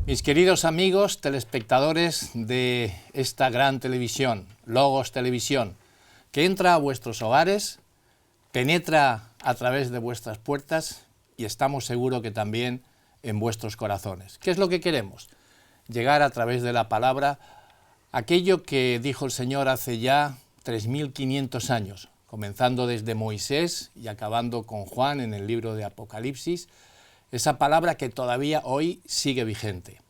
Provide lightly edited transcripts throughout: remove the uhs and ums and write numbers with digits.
Mis queridos amigos telespectadores de esta gran televisión, Logos Televisión, que entra a vuestros hogares, penetra a través de vuestras puertas y estamos seguros que también en vuestros corazones. ¿Qué es lo que queremos? Llegar a través de la palabra aquello que dijo el Señor hace ya 3.500 años, comenzando desde Moisés y acabando con Juan en el libro de Apocalipsis, esa palabra que todavía hoy sigue vigente.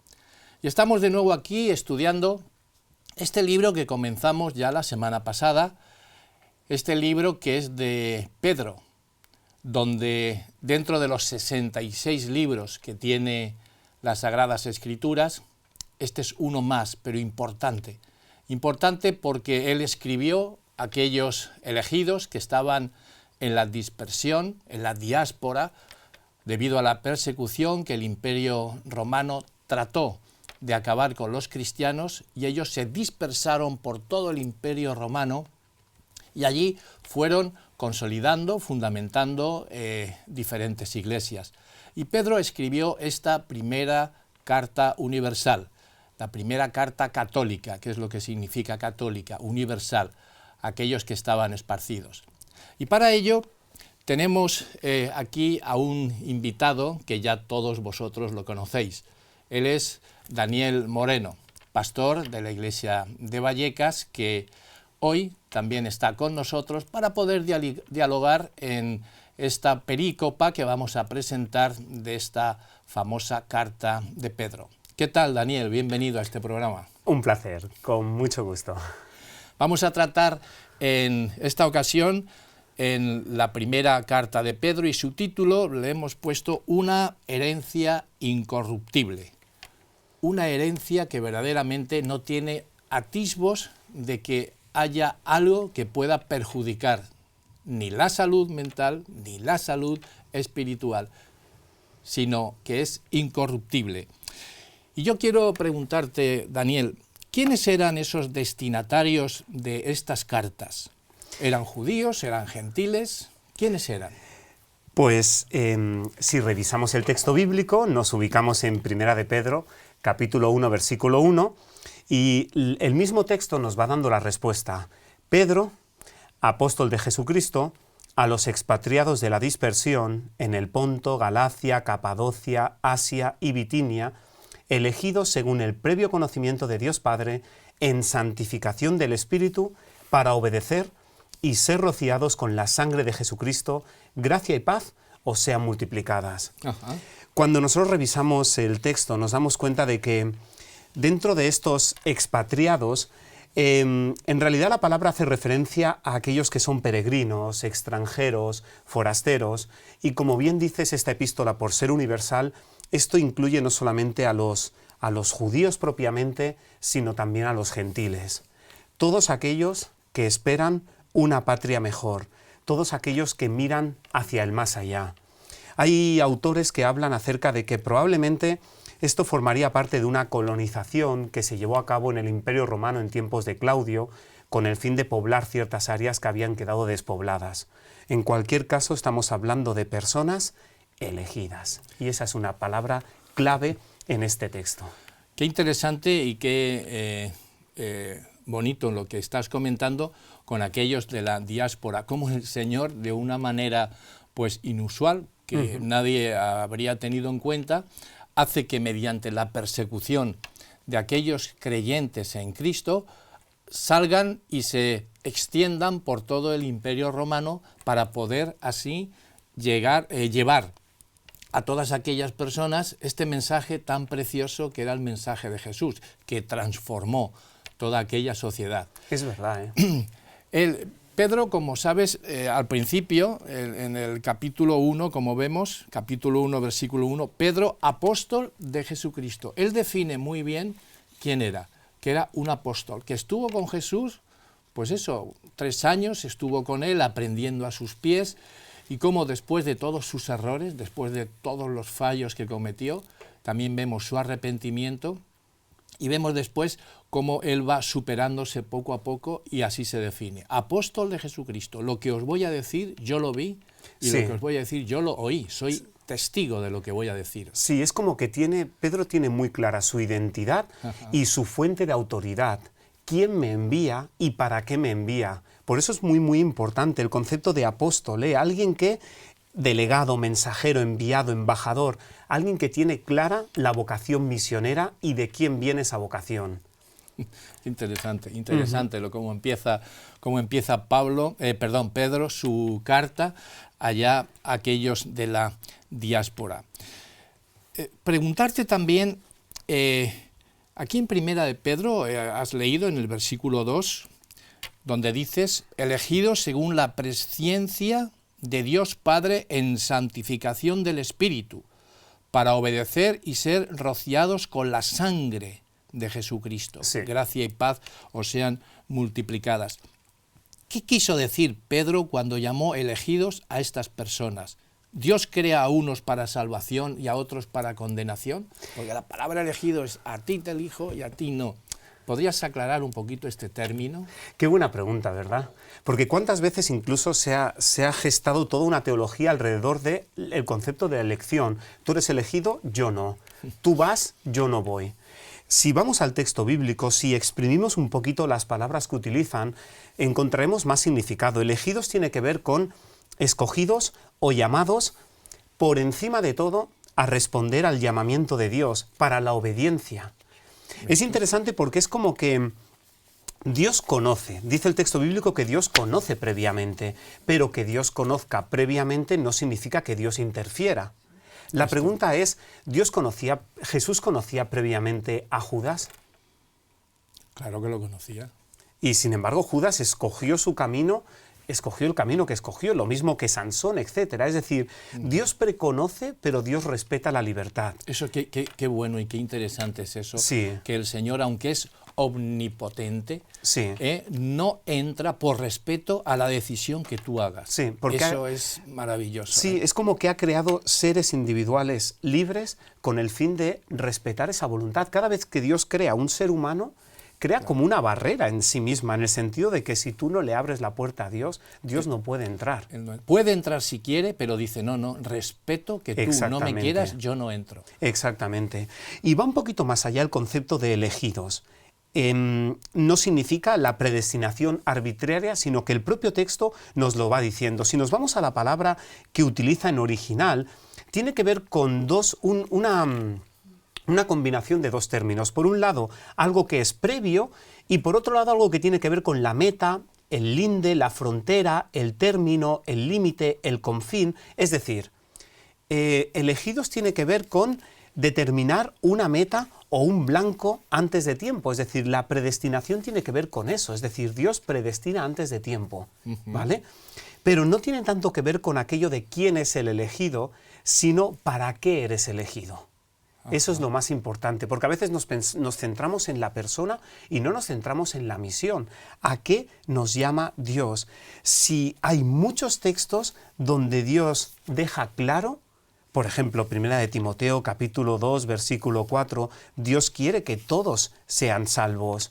Y estamos de nuevo aquí estudiando este libro que comenzamos ya la semana pasada, este libro que es de Pedro, donde dentro de los 66 libros que tiene las Sagradas Escrituras, este es uno más, pero importante. Importante porque él escribió aquellos elegidos que estaban en la dispersión, en la diáspora, debido a la persecución que el Imperio Romano trató de acabar con los cristianos, y ellos se dispersaron por todo el Imperio Romano y allí fueron consolidando, fundamentando diferentes iglesias. Y Pedro escribió esta primera carta universal, la primera carta católica, que es lo que significa católica, universal, aquellos que estaban esparcidos. Y para ello tenemos aquí a un invitado que ya todos vosotros lo conocéis. Él es Daniel Moreno, pastor de la iglesia de Vallecas, que hoy también está con nosotros para poder dialogar en esta perícopa que vamos a presentar de esta famosa carta de Pedro. ¿Qué tal, Daniel? Bienvenido a este programa. Un placer, con mucho gusto. Vamos a tratar en esta ocasión en la primera carta de Pedro, y su título le hemos puesto Una herencia incorruptible. Una herencia que verdaderamente no tiene atisbos de que haya algo que pueda perjudicar ni la salud mental ni la salud espiritual, sino que es incorruptible. Y yo quiero preguntarte, Daniel, ¿quiénes eran esos destinatarios de estas cartas? ¿Eran judíos? ¿Eran gentiles? ¿Quiénes eran? Pues si revisamos el texto bíblico, nos ubicamos en Primera de Pedro, capítulo 1, versículo 1, y el mismo texto nos va dando la respuesta. Pedro, apóstol de Jesucristo, a los expatriados de la dispersión en el Ponto, Galacia, Capadocia, Asia y Bitinia, elegidos según el previo conocimiento de Dios Padre, en santificación del Espíritu, para obedecer y ser rociados con la sangre de Jesucristo, gracia y paz os sean multiplicadas. Ajá. Cuando nosotros revisamos el texto nos damos cuenta de que dentro de estos expatriados, en realidad la palabra hace referencia a aquellos que son peregrinos, extranjeros, forasteros, y como bien dices esta epístola, por ser universal, esto incluye no solamente a los judíos propiamente, sino también a los gentiles. Todos aquellos que esperan una patria mejor, todos aquellos que miran hacia el más allá. Hay autores que hablan acerca de que probablemente esto formaría parte de una colonización que se llevó a cabo en el Imperio Romano en tiempos de Claudio, con el fin de poblar ciertas áreas que habían quedado despobladas. En cualquier caso, estamos hablando de personas elegidas, y esa es una palabra clave en este texto. Qué interesante y qué bonito lo que estás comentando con aquellos de la diáspora, como el Señor, de una manera pues inusual, que nadie habría tenido en cuenta, hace que mediante la persecución de aquellos creyentes en Cristo salgan y se extiendan por todo el Imperio Romano para poder así llevar a todas aquellas personas este mensaje tan precioso que era el mensaje de Jesús, que transformó toda aquella sociedad. Es verdad, Pedro, como sabes, al principio, en el capítulo 1, como vemos, capítulo 1, versículo 1, Pedro, apóstol de Jesucristo. Él define muy bien quién era, que era un apóstol, que estuvo con Jesús, pues eso, 3 años, estuvo con él aprendiendo a sus pies, y cómo después de todos sus errores, después de todos los fallos que cometió, también vemos su arrepentimiento, Y vemos después cómo él va superándose poco a poco y así se define. Apóstol de Jesucristo, lo que os voy a decir yo lo vi y Sí. lo que os voy a decir yo lo oí. Soy testigo de lo que voy a decir. Sí, es como que Pedro tiene muy clara su identidad y su fuente de autoridad. ¿Quién me envía y para qué me envía? Por eso es muy, muy importante el concepto de apóstol, ¿eh? Alguien que, delegado, mensajero, enviado, embajador, alguien que tiene clara la vocación misionera y de quién viene esa vocación. Interesante, interesante cómo empieza Pedro su carta allá a aquellos de la diáspora. Preguntarte también, aquí en Primera de Pedro has leído en el versículo 2, donde dices, elegidos según la presciencia de Dios Padre en santificación del Espíritu, para obedecer y ser rociados con la sangre de Jesucristo. Sí. Gracia y paz os sean multiplicadas. ¿Qué quiso decir Pedro cuando llamó elegidos a estas personas? ¿Dios crea a unos para salvación y a otros para condenación? Porque la palabra elegido es a ti te elijo y a ti no. ¿Podrías aclarar un poquito este término? Qué buena pregunta, ¿verdad? Porque cuántas veces incluso se ha gestado toda una teología alrededor del concepto de elección. Tú eres elegido, yo no. Tú vas, yo no voy. Si vamos al texto bíblico, si exprimimos un poquito las palabras que utilizan, encontraremos más significado. Elegidos tiene que ver con escogidos o llamados por encima de todo a responder al llamamiento de Dios para la obediencia. Es interesante porque es como que Dios conoce, dice el texto bíblico que Dios conoce previamente, pero que Dios conozca previamente no significa que Dios interfiera. La pregunta es, ¿Jesús conocía previamente a Judas? Claro que lo conocía. Y sin embargo Judas escogió su camino, escogió el camino que escogió, lo mismo que Sansón, etc. Es decir, Dios preconoce, pero Dios respeta la libertad. Eso, qué bueno y qué interesante es eso, Sí. que el Señor, aunque es omnipotente, Sí. No entra por respeto a la decisión que tú hagas. Sí, porque eso es maravilloso. Sí, es como que ha creado seres individuales libres con el fin de respetar esa voluntad. Cada vez que Dios crea un ser humano, crea como una barrera en sí misma, en el sentido de que si tú no le abres la puerta a Dios, Dios no puede entrar. Puede entrar si quiere, pero dice, no, respeto que tú no me quieras, yo no entro. Exactamente. Y va un poquito más allá el concepto de elegidos. No significa la predestinación arbitraria, sino que el propio texto nos lo va diciendo. Si nos vamos a la palabra que utiliza en original, tiene que ver con una combinación de dos términos. Por un lado, algo que es previo, y por otro lado, algo que tiene que ver con la meta, el linde, la frontera, el término, el límite, el confín. Es decir, elegidos tiene que ver con determinar una meta o un blanco antes de tiempo. Es decir, la predestinación tiene que ver con eso. Es decir, Dios predestina antes de tiempo, ¿vale? Pero no tiene tanto que ver con aquello de quién es el elegido, sino para qué eres elegido. Eso es lo más importante, porque a veces nos centramos en la persona y no nos centramos en la misión. ¿A qué nos llama Dios? Si hay muchos textos donde Dios deja claro, por ejemplo, 1 de Timoteo, capítulo 2, versículo 4, Dios quiere que todos sean salvos.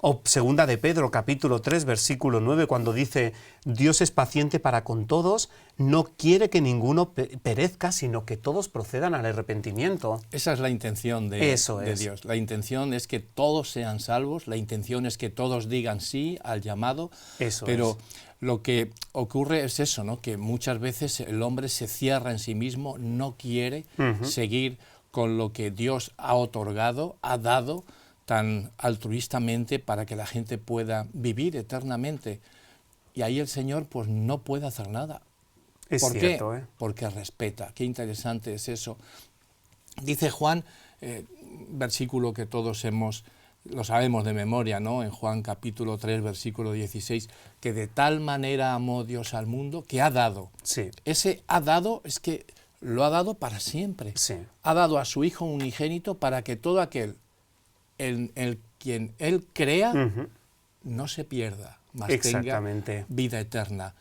O 2 de Pedro, capítulo 3, versículo 9, cuando dice, Dios es paciente para con todos, no quiere que ninguno perezca, sino que todos procedan al arrepentimiento. Esa es la intención de Dios. La intención es que todos sean salvos, la intención es que todos digan sí al llamado, pero lo que ocurre es eso, ¿no? Que muchas veces el hombre se cierra en sí mismo, no quiere seguir con lo que Dios ha otorgado, ha dado, tan altruistamente para que la gente pueda vivir eternamente. Y ahí el Señor pues no puede hacer nada. ¿Por cierto, qué? Porque respeta. Qué interesante es eso. Dice Juan, versículo que todos lo sabemos de memoria, ¿no? En Juan capítulo 3, versículo 16, que de tal manera amó Dios al mundo que ha dado. Sí. Ese ha dado es que lo ha dado para siempre. Sí. Ha dado a su Hijo unigénito para que todo aquel quien Él crea no se pierda, mas tenga vida eterna.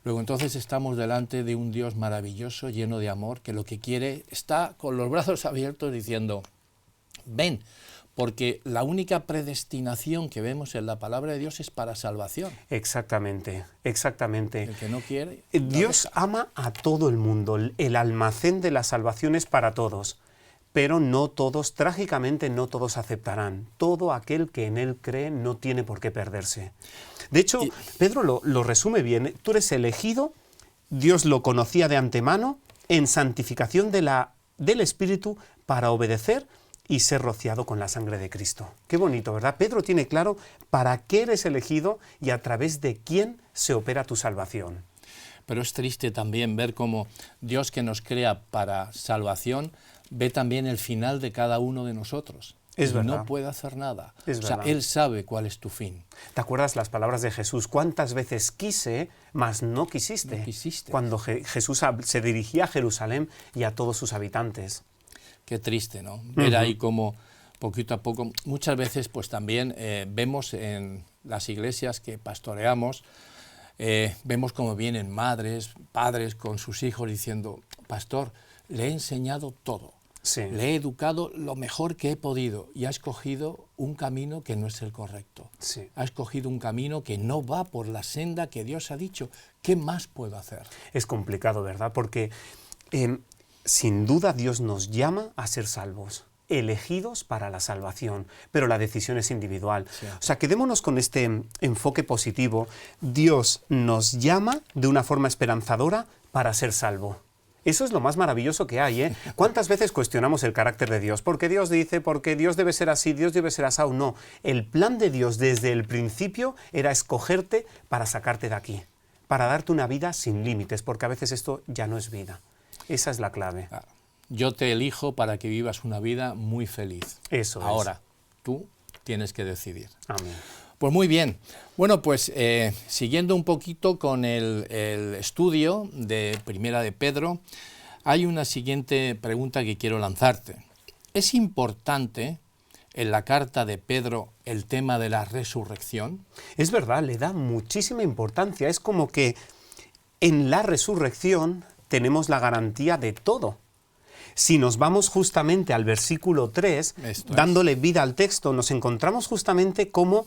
Luego entonces estamos delante de un Dios maravilloso, lleno de amor, que lo que quiere está con los brazos abiertos diciendo, ven, porque la única predestinación que vemos en la palabra de Dios es para salvación. Exactamente, exactamente. El que no quiere... Dios ama a todo el mundo, el almacén de la salvación es para todos, pero no todos, trágicamente no todos aceptarán. Todo aquel que en Él cree no tiene por qué perderse. De hecho, Pedro lo resume bien. Tú eres elegido, Dios lo conocía de antemano, en santificación del Espíritu para obedecer y ser rociado con la sangre de Cristo. Qué bonito, ¿verdad? Pedro tiene claro para qué eres elegido y a través de quién se opera tu salvación. Pero es triste también ver cómo Dios, que nos crea para salvación, ve también el final de cada uno de nosotros. Es verdad. No puede hacer nada. Es o sea, verdad. Él sabe cuál es tu fin. ¿Te acuerdas las palabras de Jesús? ¿Cuántas veces quise, mas no quisiste? No quisiste. Cuando Jesús se dirigía a Jerusalén y a todos sus habitantes. Qué triste, ¿no? Ver ahí como poquito a poco, muchas veces pues también vemos en las iglesias que pastoreamos, vemos como vienen madres, padres con sus hijos diciendo, pastor, le he enseñado todo, Sí. le he educado lo mejor que he podido y ha escogido un camino que no es el correcto. Sí. Ha escogido un camino que no va por la senda que Dios ha dicho. ¿Qué más puedo hacer? Es complicado, ¿verdad? Porque sin duda Dios nos llama a ser salvos, elegidos para la salvación, pero la decisión es individual. Sí. O sea, quedémonos con este enfoque positivo. Dios nos llama de una forma esperanzadora para ser salvo. Eso es lo más maravilloso que hay, ¿eh? ¿Cuántas veces cuestionamos el carácter de Dios? Porque Dios dice, porque Dios debe ser así, Dios debe ser así. No, el plan de Dios desde el principio era escogerte para sacarte de aquí, para darte una vida sin límites, porque a veces esto ya no es vida. Esa es la clave. Yo te elijo para que vivas una vida muy feliz. Eso es. Ahora, tú tienes que decidir. Amén. Pues muy bien. Bueno, pues siguiendo un poquito con el estudio de Primera de Pedro, hay una siguiente pregunta que quiero lanzarte. ¿Es importante en la carta de Pedro el tema de la resurrección? Es verdad, le da muchísima importancia. Es como que en la resurrección tenemos la garantía de todo. Si nos vamos justamente al versículo 3, dándole vida al texto, nos encontramos justamente como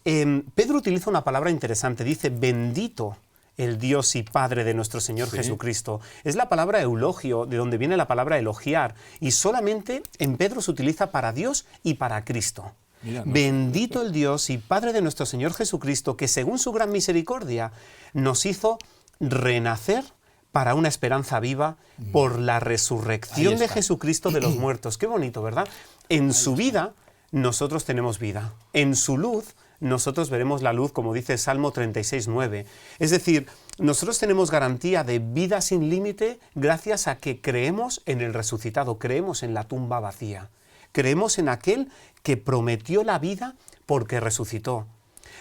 Pedro utiliza una palabra interesante, dice, bendito el Dios y Padre de nuestro Señor Jesucristo. Es la palabra eulogio, de donde viene la palabra elogiar, y solamente en Pedro se utiliza para Dios y para Cristo. Mira, no. Bendito el Dios y Padre de nuestro Señor Jesucristo, que según su gran misericordia nos hizo renacer para una esperanza viva por la resurrección de Jesucristo de los muertos. Qué bonito, ¿verdad? En su vida nosotros tenemos vida. En su luz nosotros veremos la luz, como dice Salmo 36:9. Es decir, nosotros tenemos garantía de vida sin límite gracias a que creemos en el resucitado, creemos en la tumba vacía. Creemos en aquel que prometió la vida porque resucitó.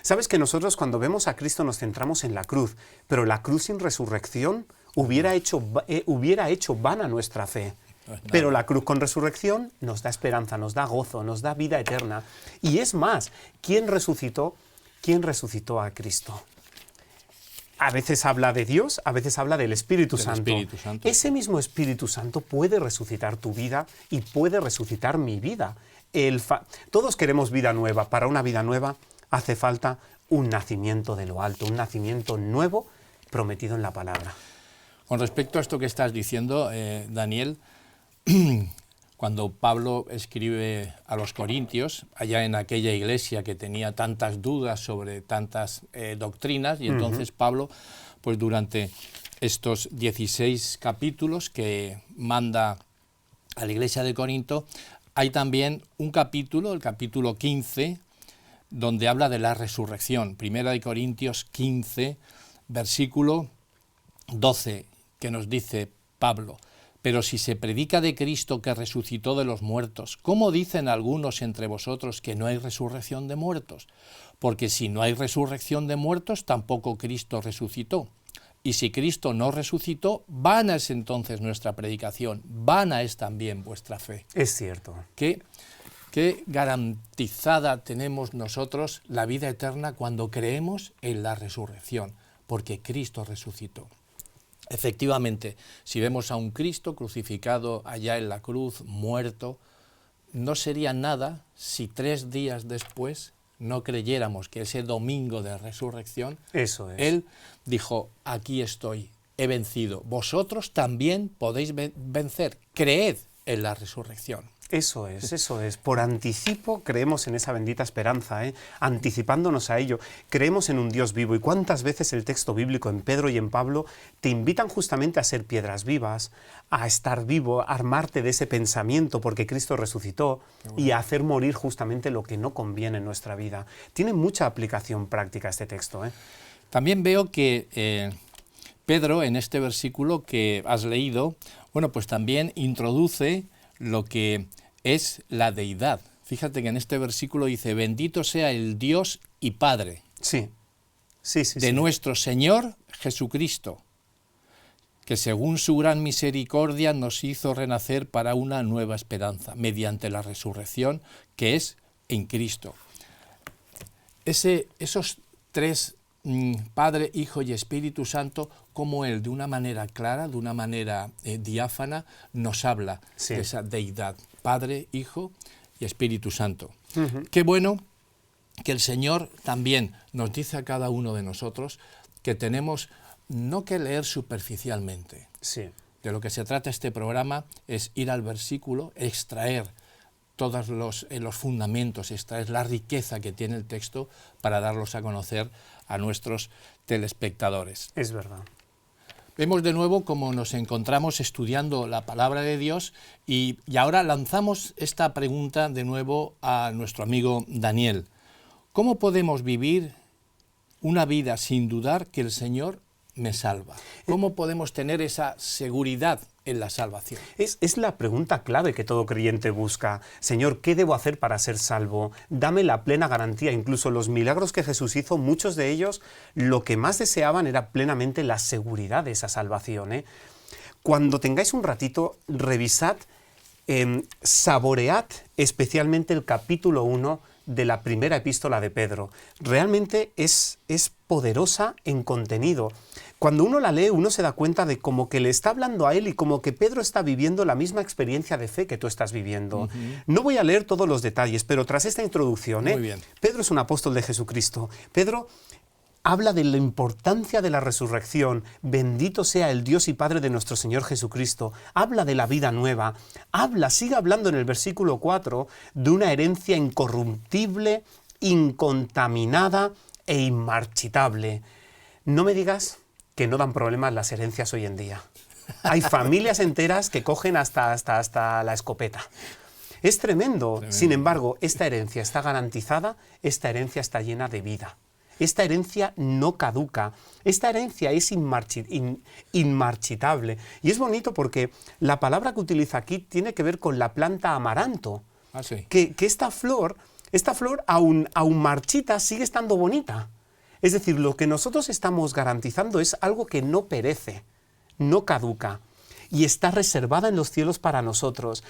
Sabes que nosotros cuando vemos a Cristo nos centramos en la cruz, pero la cruz sin resurrección hubiera hecho vana nuestra fe. Pero la cruz con resurrección nos da esperanza, nos da gozo, nos da vida eterna. Y es más, ¿quién resucitó? ¿Quién resucitó a Cristo? A veces habla de Dios, a veces habla del Espíritu Santo. Ese mismo Espíritu Santo puede resucitar tu vida y puede resucitar mi vida. Todos queremos vida nueva. Para una vida nueva hace falta un nacimiento de lo alto, un nacimiento nuevo prometido en la palabra. Con respecto a esto que estás diciendo, Daniel, cuando Pablo escribe a los Corintios, allá en aquella iglesia que tenía tantas dudas sobre tantas doctrinas, y entonces Pablo, pues durante estos 16 capítulos que manda a la iglesia de Corinto, hay también un capítulo, el capítulo 15, donde habla de la resurrección. Primera de Corintios 15, versículo 12, que nos dice Pablo: pero si se predica de Cristo que resucitó de los muertos, ¿cómo dicen algunos entre vosotros que no hay resurrección de muertos? Porque si no hay resurrección de muertos, tampoco Cristo resucitó. Y si Cristo no resucitó, vana es entonces nuestra predicación, vana es también vuestra fe. Es cierto. ¿Qué garantizada tenemos nosotros la vida eterna cuando creemos en la resurrección? Porque Cristo resucitó. Efectivamente, si vemos a un Cristo crucificado allá en la cruz, muerto, no sería nada si 3 días después no creyéramos que ese domingo de resurrección, Eso es. Él dijo, aquí estoy, he vencido, vosotros también podéis vencer, creed en la resurrección. Eso es. Por anticipo creemos en esa bendita esperanza, anticipándonos a ello. Creemos en un Dios vivo. ¿Y cuántas veces el texto bíblico en Pedro y en Pablo te invitan justamente a ser piedras vivas, a estar vivo, a armarte de ese pensamiento porque Cristo resucitó y a hacer morir justamente lo que no conviene en nuestra vida? Tiene mucha aplicación práctica este texto. También veo que Pedro, en este versículo que has leído, bueno, pues también introduce lo que es la deidad. Fíjate que en este versículo dice, bendito sea el Dios y Padre Sí. de nuestro Señor Jesucristo, que según su gran misericordia nos hizo renacer para una nueva esperanza, mediante la resurrección que es en Cristo. Esos tres, Padre, Hijo y Espíritu Santo, como Él, de una manera clara, de una manera diáfana, nos habla de esa deidad, Padre, Hijo y Espíritu Santo. Qué bueno que el Señor también nos dice a cada uno de nosotros que tenemos no que leer superficialmente. Sí. De lo que se trata este programa es ir al versículo, extraer todos los fundamentos, extraer la riqueza que tiene el texto para darlos a conocer a nuestros telespectadores. Es verdad. Vemos de nuevo cómo nos encontramos estudiando la palabra de Dios y ahora lanzamos esta pregunta de nuevo a nuestro amigo Daniel. ¿Cómo podemos vivir una vida sin dudar que el Señor me salva? ¿Cómo podemos tener esa seguridad en la salvación? Es la pregunta clave que todo creyente busca. Señor, ¿qué debo hacer para ser salvo? Dame la plena garantía. Incluso los milagros que Jesús hizo, muchos de ellos, lo que más deseaban era plenamente la seguridad de esa salvación. Cuando tengáis un ratito, revisad, saboread especialmente el capítulo 1 de la primera epístola de Pedro. Realmente es poderosa en contenido. Cuando uno la lee, uno se da cuenta de como que le está hablando a él y como que Pedro está viviendo la misma experiencia de fe que tú estás viviendo. No voy a leer todos los detalles, pero tras esta introducción, Muy bien. Pedro es un apóstol de Jesucristo. Pedro habla de la importancia de la resurrección. Bendito sea el Dios y Padre de nuestro Señor Jesucristo. Habla de la vida nueva. Sigue hablando en el versículo 4 de una herencia incorruptible, incontaminada e inmarchitable. No me digas que no dan problemas las herencias hoy en día. Hay familias enteras que cogen hasta la escopeta. Es tremendo. Sin embargo, esta herencia está garantizada, esta herencia está llena de vida. Esta herencia no caduca, esta herencia es inmarchitable. Y es bonito porque la palabra que utiliza aquí tiene que ver con la planta amaranto. Ah, sí. Que esta flor aún marchita, sigue estando bonita. Es decir, lo que nosotros estamos garantizando es algo que no perece, no caduca, y está reservada en los cielos para nosotros.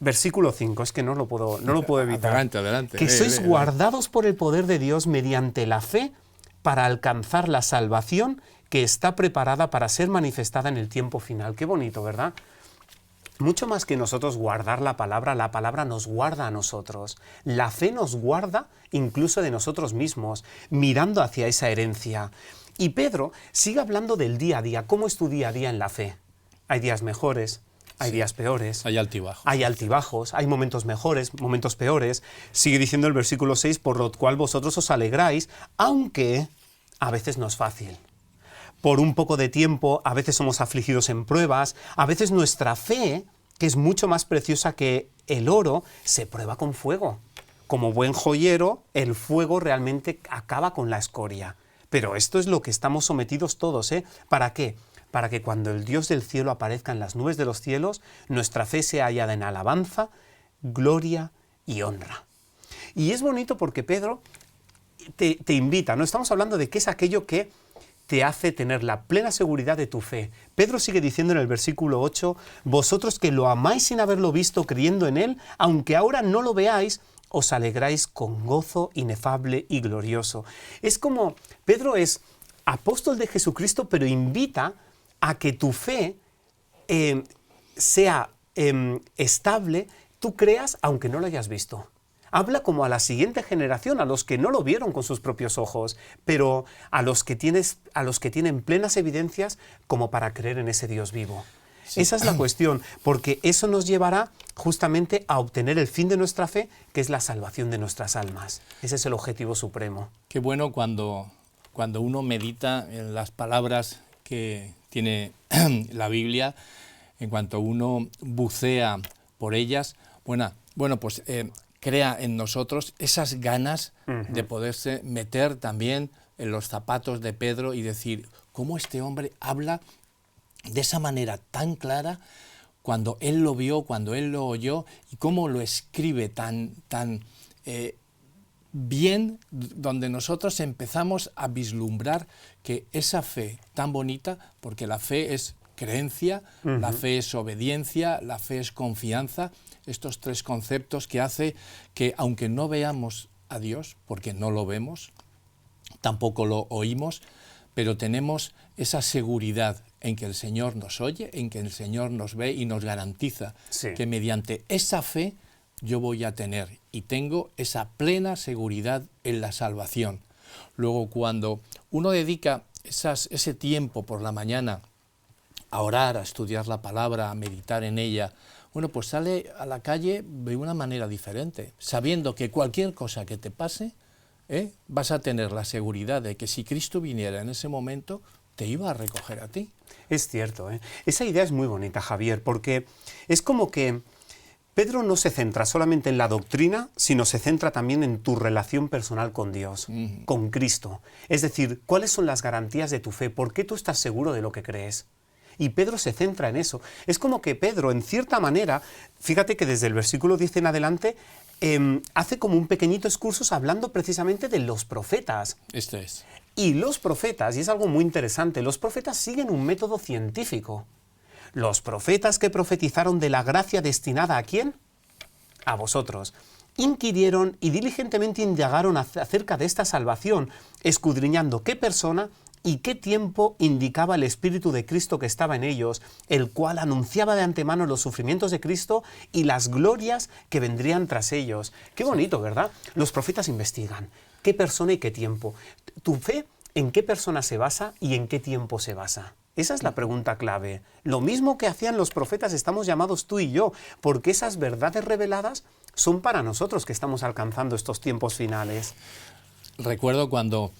Versículo 5, es que no lo puedo evitar. Adelante. Que sois guardados por el poder de Dios mediante la fe para alcanzar la salvación que está preparada para ser manifestada en el tiempo final. Qué bonito, ¿verdad? Mucho más que nosotros guardar la palabra nos guarda a nosotros. La fe nos guarda incluso de nosotros mismos, mirando hacia esa herencia. Y Pedro sigue hablando del día a día. ¿Cómo es tu día a día en la fe? Hay días mejores, hay días peores. Hay altibajos. Hay altibajos, hay momentos mejores, momentos peores. Sigue diciendo el versículo 6, por lo cual vosotros os alegráis, aunque a veces no es fácil. Por un poco de tiempo, a veces somos afligidos en pruebas, a veces nuestra fe, que es mucho más preciosa que el oro, se prueba con fuego. Como buen joyero, el fuego realmente acaba con la escoria. Pero esto es lo que estamos sometidos todos, ¿eh? ¿Para qué? Para que cuando el Dios del cielo aparezca en las nubes de los cielos, nuestra fe sea hallada en alabanza, gloria y honra. Y es bonito porque Pedro te invita, ¿no? Estamos hablando de qué es aquello que te hace tener la plena seguridad de tu fe. Pedro sigue diciendo en el versículo 8, vosotros que lo amáis sin haberlo visto creyendo en él, aunque ahora no lo veáis, os alegráis con gozo inefable y glorioso. Es como Pedro es apóstol de Jesucristo, pero invita a que tu fe sea estable, tú creas aunque no lo hayas visto. Habla como a la siguiente generación, a los que no lo vieron con sus propios ojos, pero a los que tienen plenas evidencias como para creer en ese Dios vivo. Sí. Esa es la cuestión, porque eso nos llevará justamente a obtener el fin de nuestra fe, que es la salvación de nuestras almas. Ese es el objetivo supremo. Qué bueno cuando uno medita en las palabras que tiene la Biblia, en cuanto uno bucea por ellas, pues crea en nosotros esas ganas de poderse meter también en los zapatos de Pedro y decir, ¿cómo este hombre habla de esa manera tan clara cuando él lo vio, cuando él lo oyó, y cómo lo escribe tan bien, donde nosotros empezamos a vislumbrar que esa fe tan bonita, porque la fe es creencia, la fe es obediencia, la fe es confianza, estos tres conceptos que hace que aunque no veamos a Dios, porque no lo vemos, tampoco lo oímos, pero tenemos esa seguridad en que el Señor nos oye, en que el Señor nos ve y nos garantiza que mediante esa fe yo voy a tener y tengo esa plena seguridad en la salvación. Luego, cuando uno dedica ese tiempo por la mañana a orar, a estudiar la palabra, a meditar en ella, pues sale a la calle de una manera diferente, sabiendo que cualquier cosa que te pase, vas a tener la seguridad de que si Cristo viniera en ese momento, te iba a recoger a ti. Es cierto, esa idea es muy bonita, Javier, porque es como que Pedro no se centra solamente en la doctrina, sino se centra también en tu relación personal con Dios, con Cristo. Es decir, ¿cuáles son las garantías de tu fe? ¿Por qué tú estás seguro de lo que crees? Y Pedro se centra en eso. Es como que Pedro, en cierta manera, fíjate que desde el versículo 10 en adelante, hace como un pequeñito excursus hablando precisamente de los profetas. Esto es. Y los profetas, y es algo muy interesante, los profetas siguen un método científico. Los profetas que profetizaron de la gracia destinada ¿a quién? A vosotros. Inquirieron y diligentemente indagaron acerca de esta salvación, escudriñando qué persona y qué tiempo indicaba el Espíritu de Cristo que estaba en ellos, el cual anunciaba de antemano los sufrimientos de Cristo y las glorias que vendrían tras ellos. Qué bonito, ¿verdad? Los profetas investigan qué persona y qué tiempo. ¿Tu fe en qué persona se basa y en qué tiempo se basa? Esa es la pregunta clave. Lo mismo que hacían los profetas estamos llamados tú y yo, porque esas verdades reveladas son para nosotros que estamos alcanzando estos tiempos finales. Recuerdo cuando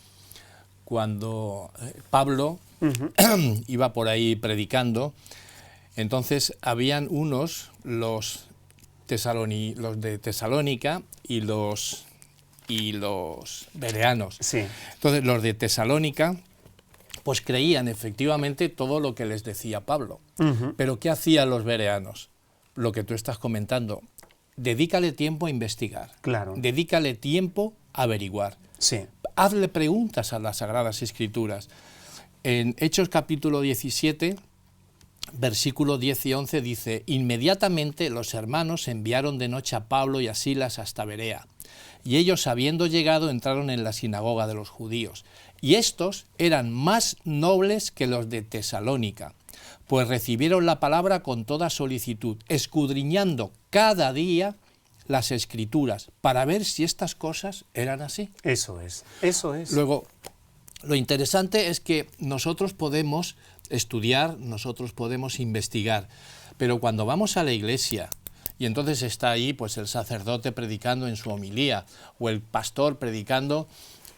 Pablo iba por ahí predicando, entonces habían los de Tesalónica y los bereanos. Sí. Entonces los de Tesalónica pues creían efectivamente todo lo que les decía Pablo. Pero ¿qué hacían los bereanos? Lo que tú estás comentando. Dedícale tiempo a investigar. Claro. Dedícale tiempo a averiguar. Sí. Hazle preguntas a las Sagradas Escrituras. En Hechos capítulo 17, versículo 10 y 11 dice: inmediatamente los hermanos enviaron de noche a Pablo y a Silas hasta Berea. Y ellos, habiendo llegado, entraron en la sinagoga de los judíos. Y estos eran más nobles que los de Tesalónica, pues recibieron la palabra con toda solicitud, escudriñando cada día las Escrituras, para ver si estas cosas eran así. Eso es, eso es. Luego, lo interesante es que nosotros podemos estudiar, nosotros podemos investigar, pero cuando vamos a la iglesia, y entonces está ahí pues el sacerdote predicando en su homilía, o el pastor predicando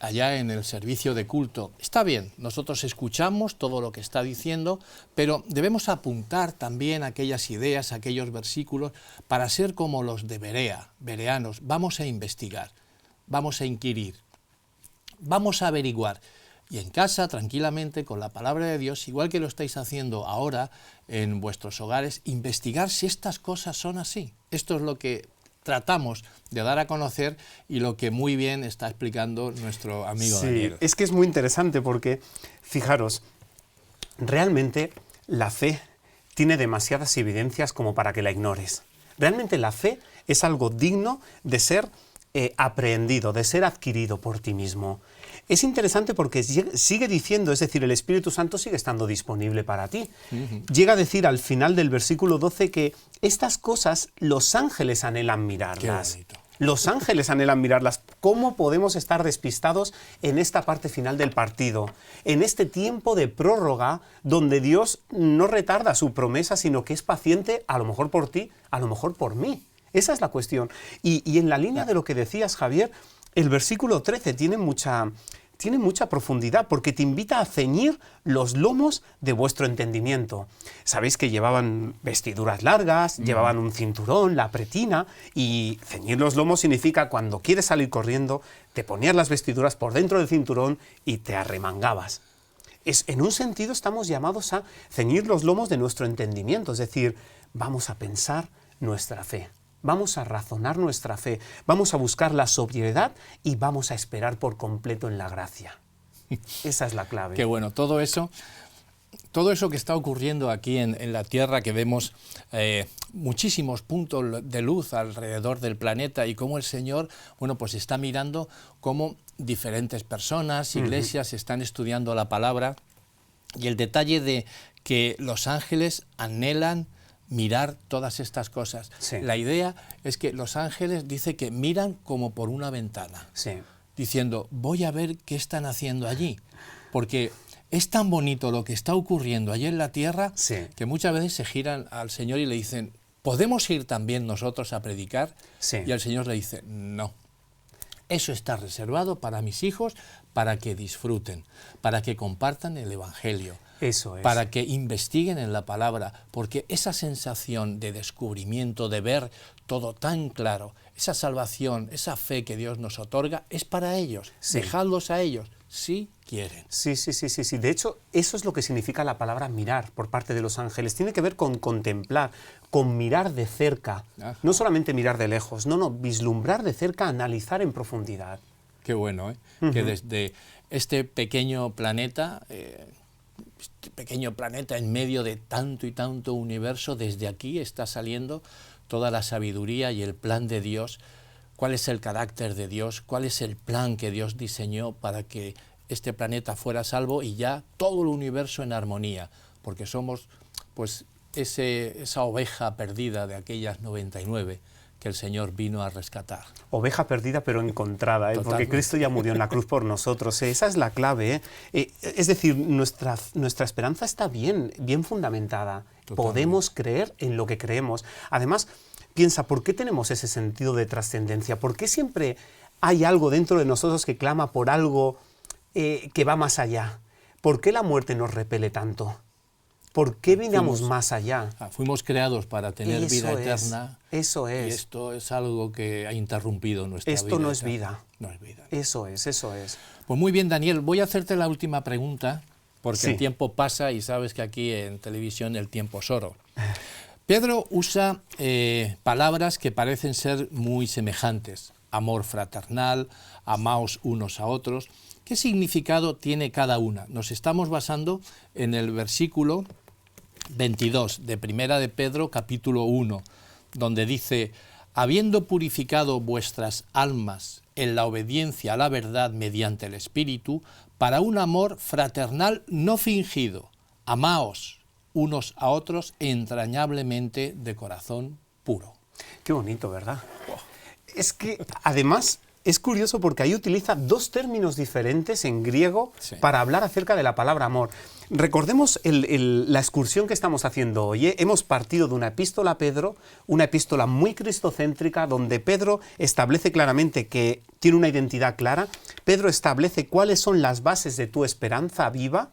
allá en el servicio de culto. Está bien, nosotros escuchamos todo lo que está diciendo, pero debemos apuntar también aquellas ideas, aquellos versículos, para ser como los de bereanos. Vamos a investigar, vamos a inquirir, vamos a averiguar. Y en casa, tranquilamente, con la palabra de Dios, igual que lo estáis haciendo ahora en vuestros hogares, investigar si estas cosas son así. Esto es lo que tratamos de dar a conocer y lo que muy bien está explicando nuestro amigo Daniel. Es que es muy interesante porque, fijaros, realmente la fe tiene demasiadas evidencias como para que la ignores. Realmente la fe es algo digno de ser aprehendido, de ser adquirido por ti mismo. es interesante porque sigue diciendo, es decir, el Espíritu Santo sigue estando disponible para ti. Llega a decir al final del versículo 12 que estas cosas los ángeles anhelan mirarlas. Qué bonito. Los ángeles anhelan mirarlas. ¿Cómo podemos estar despistados en esta parte final del partido? En este tiempo de prórroga donde Dios no retarda su promesa, sino que es paciente, a lo mejor por ti, a lo mejor por mí. Esa es la cuestión. Y en la línea de lo que decías, Javier, el versículo 13 tiene mucha profundidad porque te invita a ceñir los lomos de vuestro entendimiento. Sabéis que llevaban vestiduras largas, llevaban un cinturón, la pretina, y ceñir los lomos significa cuando quieres salir corriendo, te ponías las vestiduras por dentro del cinturón y te arremangabas. En un sentido estamos llamados a ceñir los lomos de nuestro entendimiento, es decir, vamos a pensar nuestra fe. Vamos a razonar nuestra fe, vamos a buscar la sobriedad y vamos a esperar por completo en la gracia. Esa es la clave. Qué bueno, todo eso que está ocurriendo aquí en la Tierra, que vemos muchísimos puntos de luz alrededor del planeta y cómo el Señor, bueno, pues está mirando cómo diferentes personas, iglesias, están estudiando la palabra, y el detalle de que los ángeles anhelan mirar todas estas cosas. Sí. La idea es que los ángeles dice que miran como por una ventana, Sí. diciendo, voy a ver qué están haciendo allí, porque es tan bonito lo que está ocurriendo allí en la tierra, Sí. que muchas veces se giran al Señor y le dicen, ¿podemos ir también nosotros a predicar? Sí. Y el Señor le dice, no. Eso está reservado para mis hijos, para que disfruten, para que compartan el Evangelio. Eso es. Para que investiguen en la palabra, porque esa sensación de descubrimiento, de ver todo tan claro, esa salvación, esa fe que Dios nos otorga, es para ellos. Sí. Dejadlos a ellos, si quieren. Sí. De hecho, eso es lo que significa la palabra mirar por parte de los ángeles. Tiene que ver con contemplar, con mirar de cerca. Ajá. No solamente mirar de lejos, no, vislumbrar de cerca, analizar en profundidad. Qué bueno, ¿eh? Que desde este pequeño planeta en medio de tanto y tanto universo, desde aquí está saliendo toda la sabiduría y el plan de Dios. ¿Cuál es el carácter de Dios? ¿Cuál es el plan que Dios diseñó para que este planeta fuera salvo y ya todo el universo en armonía? Porque somos pues esa oveja perdida de aquellas 99 que el Señor vino a rescatar. Oveja perdida pero encontrada, porque Totalmente. Cristo ya murió en la cruz por nosotros. Esa es la clave. Es decir, nuestra esperanza está bien fundamentada. Totalmente. Podemos creer en lo que creemos. Además, piensa, ¿por qué tenemos ese sentido de trascendencia? ¿Por qué siempre hay algo dentro de nosotros que clama por algo que va más allá? ¿Por qué la muerte nos repele tanto? ¿Por qué vinamos más allá? Fuimos creados para tener vida eterna. Eso es. Y esto es algo que ha interrumpido nuestra vida. Esto no es eterna. vida. No es vida. Eso es. Pues muy bien, Daniel, voy a hacerte la última pregunta, porque Sí. el tiempo pasa y sabes que aquí en televisión el tiempo es oro. Pedro usa palabras que parecen ser muy semejantes. Amor fraternal, amaos unos a otros. ¿Qué significado tiene cada una? Nos estamos basando en el versículo 22 de Primera de Pedro, capítulo 1, donde dice, habiendo purificado vuestras almas en la obediencia a la verdad mediante el Espíritu, para un amor fraternal no fingido, amaos unos a otros entrañablemente de corazón puro. Qué bonito, ¿verdad? Es que, además, es curioso porque ahí utiliza dos términos diferentes en griego Sí. para hablar acerca de la palabra amor. Recordemos la excursión que estamos haciendo hoy. Hemos partido de una epístola a Pedro, una epístola muy cristocéntrica, donde Pedro establece claramente que tiene una identidad clara. Pedro establece cuáles son las bases de tu esperanza viva.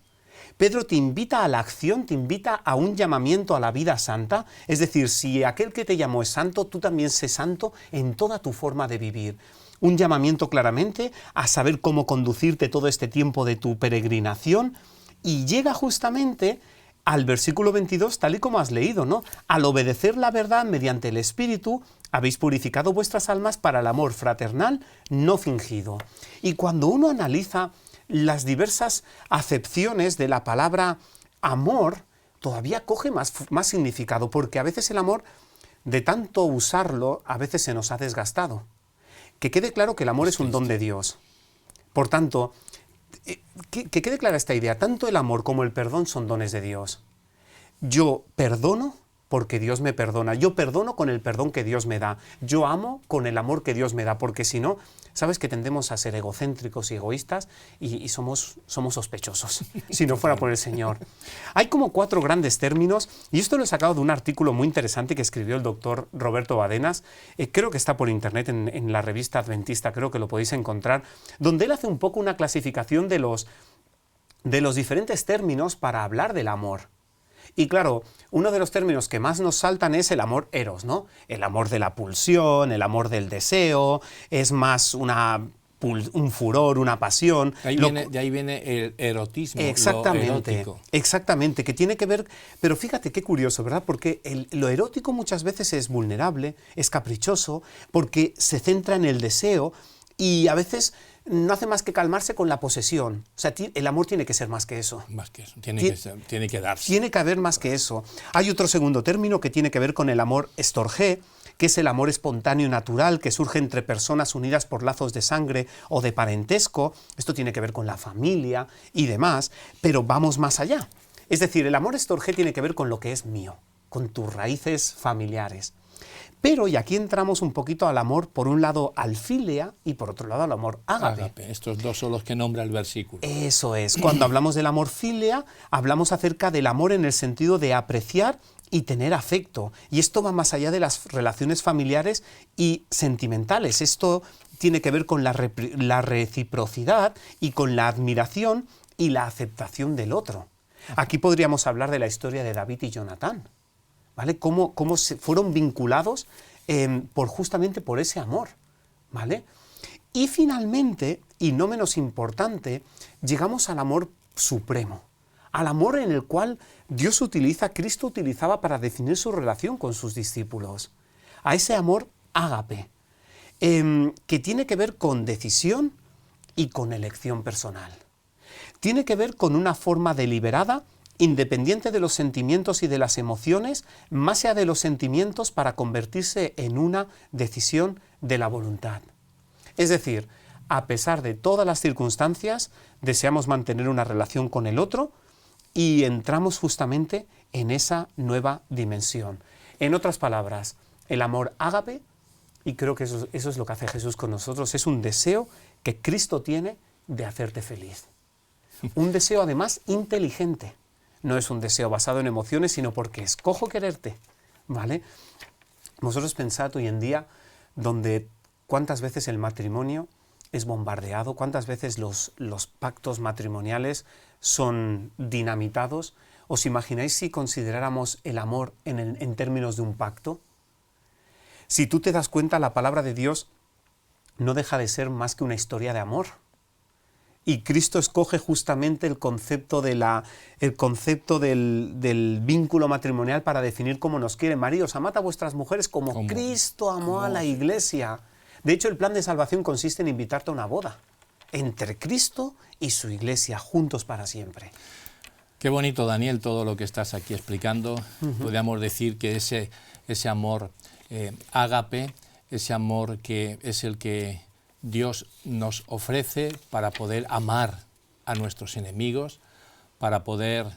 Pedro te invita a la acción, te invita a un llamamiento a la vida santa. Es decir, si aquel que te llamó es santo, tú también sé santo en toda tu forma de vivir. Un llamamiento claramente a saber cómo conducirte todo este tiempo de tu peregrinación, y llega justamente al versículo 22, tal y como has leído, ¿no? Al obedecer la verdad mediante el Espíritu, habéis purificado vuestras almas para el amor fraternal no fingido. Y cuando uno analiza las diversas acepciones de la palabra amor, todavía coge más significado, porque a veces el amor, de tanto usarlo, a veces se nos ha desgastado. Que quede claro que el amor es un don de Dios. Por tanto, que quede clara esta idea, tanto el amor como el perdón son dones de Dios. Yo perdono porque Dios me perdona, yo perdono con el perdón que Dios me da, yo amo con el amor que Dios me da, porque si no, sabes que tendemos a ser egocéntricos y egoístas y somos sospechosos, si no fuera por el Señor. Hay como 4 grandes términos, y esto lo he sacado de un artículo muy interesante que escribió el doctor Roberto Badenas, creo que está por internet en la revista Adventista, creo que lo podéis encontrar, donde él hace un poco una clasificación de los diferentes términos para hablar del amor. Y claro, uno de los términos que más nos saltan es el amor eros, ¿no? El amor de la pulsión, el amor del deseo, es más un furor, una pasión. De ahí viene el erotismo, exactamente, lo erótico. Exactamente, que tiene que ver, pero fíjate qué curioso, ¿verdad? Porque lo erótico muchas veces es vulnerable, es caprichoso, porque se centra en el deseo y a veces no hace más que calmarse con la posesión. O sea, el amor tiene que ser más que eso. Más que eso, tiene que darse. Tiene que haber más que eso. Hay otro segundo término que tiene que ver con el amor estorgé, que es el amor espontáneo y natural que surge entre personas unidas por lazos de sangre o de parentesco. Esto tiene que ver con la familia y demás, pero vamos más allá. Es decir, el amor estorgé tiene que ver con lo que es mío, con tus raíces familiares. Pero, y aquí entramos un poquito al amor, por un lado al filia y por otro lado al amor ágape. Estos dos son los que nombra el versículo. Eso es. Cuando hablamos del amor filia, hablamos acerca del amor en el sentido de apreciar y tener afecto. Y esto va más allá de las relaciones familiares y sentimentales. Esto tiene que ver con la reciprocidad y con la admiración y la aceptación del otro. Aquí podríamos hablar de la historia de David y Jonatán, ¿vale? Cómo se fueron vinculados justamente por ese amor, ¿vale? Y finalmente, y no menos importante, llegamos al amor supremo, al amor en el cual Cristo utilizaba para definir su relación con sus discípulos, a ese amor ágape, que tiene que ver con decisión y con elección personal. Tiene que ver con una forma deliberada, independiente de los sentimientos y de las emociones, más allá de los sentimientos para convertirse en una decisión de la voluntad. Es decir, a pesar de todas las circunstancias, deseamos mantener una relación con el otro y entramos justamente en esa nueva dimensión. En otras palabras, el amor ágape, y creo que eso es lo que hace Jesús con nosotros, es un deseo que Cristo tiene de hacerte feliz. Un deseo además inteligente. No es un deseo basado en emociones, sino porque escojo quererte, ¿vale? Vosotros pensad hoy en día donde cuántas veces el matrimonio es bombardeado, cuántas veces los pactos matrimoniales son dinamitados. ¿Os imagináis si consideráramos el amor en términos de un pacto? Si tú te das cuenta, la palabra de Dios no deja de ser más que una historia de amor. Y Cristo escoge justamente el concepto del vínculo matrimonial para definir cómo nos quiere. Maridos, amad a vuestras mujeres como Cristo amó a la Iglesia. De hecho, el plan de salvación consiste en invitarte a una boda entre Cristo y su Iglesia, juntos para siempre. Qué bonito, Daniel, todo lo que estás aquí explicando. Podríamos decir que ese amor ágape, ese amor que es el que Dios nos ofrece para poder amar a nuestros enemigos, para poder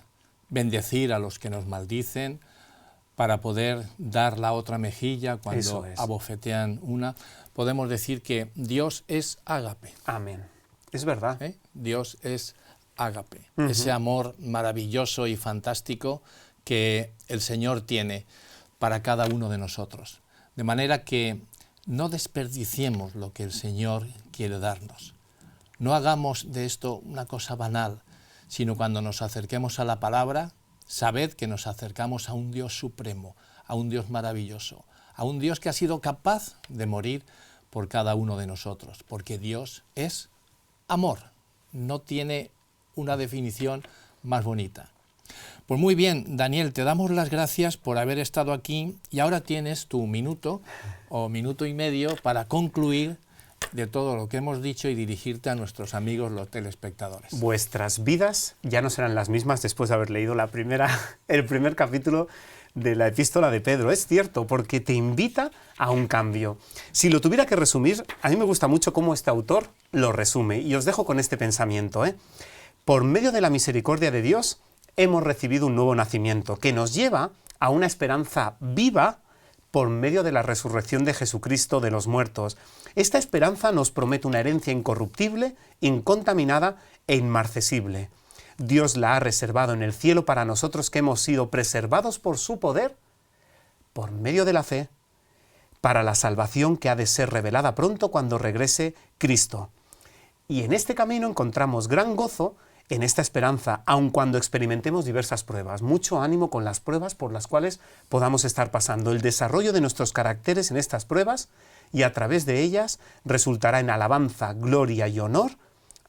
bendecir a los que nos maldicen, para poder dar la otra mejilla cuando abofetean una. Podemos decir que Dios es ágape. Amén. Es verdad. Dios es ágape. Ese amor maravilloso y fantástico que el Señor tiene para cada uno de nosotros. De manera que no desperdiciemos lo que el Señor quiere darnos. No hagamos de esto una cosa banal, sino cuando nos acerquemos a la palabra, sabed que nos acercamos a un Dios supremo, a un Dios maravilloso, a un Dios que ha sido capaz de morir por cada uno de nosotros, porque Dios es amor. No tiene una definición más bonita. Pues muy bien, Daniel, te damos las gracias por haber estado aquí y ahora tienes tu minuto o minuto y medio para concluir de todo lo que hemos dicho y dirigirte a nuestros amigos los telespectadores. Vuestras vidas ya no serán las mismas después de haber leído el primer capítulo de la epístola de Pedro. Es cierto, porque te invita a un cambio. Si lo tuviera que resumir, a mí me gusta mucho cómo este autor lo resume, y os dejo con este pensamiento, Por medio de la misericordia de Dios, hemos recibido un nuevo nacimiento que nos lleva a una esperanza viva por medio de la resurrección de Jesucristo de los muertos. Esta esperanza nos promete una herencia incorruptible, incontaminada e inmarcesible. Dios la ha reservado en el cielo para nosotros, que hemos sido preservados por su poder, por medio de la fe, para la salvación que ha de ser revelada pronto cuando regrese Cristo. Y en este camino encontramos gran gozo en esta esperanza, aun cuando experimentemos diversas pruebas. Mucho ánimo con las pruebas por las cuales podamos estar pasando. El desarrollo de nuestros caracteres en estas pruebas, y a través de ellas resultará en alabanza, gloria y honor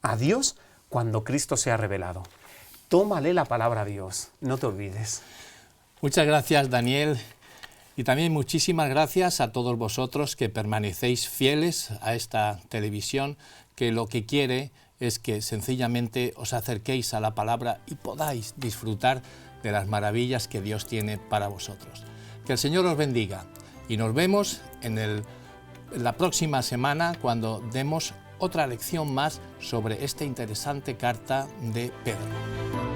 a Dios cuando Cristo sea revelado. Tómale la palabra a Dios, no te olvides. Muchas gracias, Daniel, y también muchísimas gracias a todos vosotros que permanecéis fieles a esta televisión, que lo que quiere es que sencillamente os acerquéis a la palabra y podáis disfrutar de las maravillas que Dios tiene para vosotros. Que el Señor os bendiga, y nos vemos en la próxima semana, cuando demos otra lección más sobre esta interesante carta de Pedro.